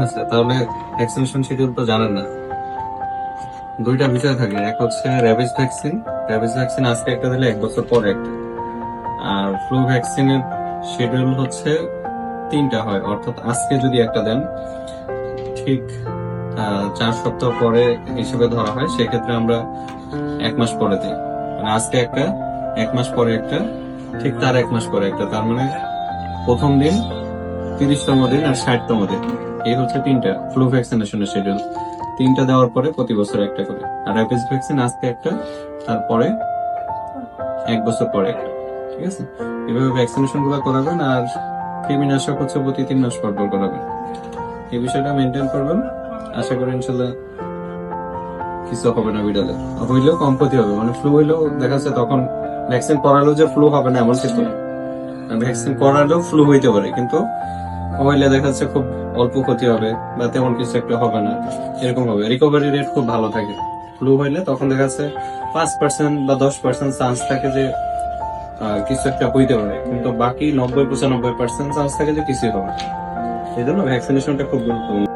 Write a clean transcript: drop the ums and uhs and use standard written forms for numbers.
আচ্ছা, তাহলে vaccination schedule তো জানেন না। দুইটা বিষয় থাকে, এক হচ্ছে র্যাবিস ভ্যাকসিন। র্যাবিস ভ্যাকসিন আজকে একটা দিলে 1 বছর পরে একটা। আর ফ্লু ভ্যাকসিনের শিডিউল হচ্ছে 3টা হয়, অর্থাৎ আজকে যদি একটা দেন ঠিক 4 সপ্তাহ পরে হিসেবে ধরা হয়, সেক্ষেত্রে আমরা 1 মাস পরে দিই। মানে আজকে একটা, 1 মাস পরে একটা, ঠিক তার 1 মাস পরে একটা। তার মানে প্রথম দিন, 30তম দিন আর 60তম দিন। এই হচ্ছে 3টা ফ্লু ভ্যাকসিনেশনের শিডিউল। 3টা দেওয়ার পরে প্রতি বছর একটা করে। আর র্যাবিস ভ্যাকসিন আজকে একটা, তারপরে 1 বছর পরে একটা। ঠিক আছে, এভাবে ভ্যাকসিনেশন গুলো করাবেন। আর কৃমিনাশক হচ্ছে প্রতি 3 মাস পর পর করাবেন। এই বিষয়টা মেনটেন করবেন। আশা করি ইনশাল্লাহ কিছু হবে না বিড়ালে। হইলেও কম ক্ষতি হবে। মানে ফ্লু হইলেও দেখা যাচ্ছে তখন ভ্যাকসিন করালেও যে ফ্লু হবে না এমন কিছু না। ভ্যাকসিন করালেও ফ্লু হইতে পারে, কিন্তু হইলে দেখা যাচ্ছে খুব অল্প ক্ষতি হবে বা তেমন কিছু একটা হবে না, এরকম হবে। রিকভারি রেট খুব ভালো থাকে। ফ্লু হইলে তখন দেখা যাচ্ছে 5% বা 10% চান্স থাকে যে কিছু একটা হইতে পারে, কিন্তু বাকি 90-95% চান্স থাকে যে কিছুই হবে না। এই জন্য ভ্যাকসিনেশনটা খুব গুরুত্বপূর্ণ।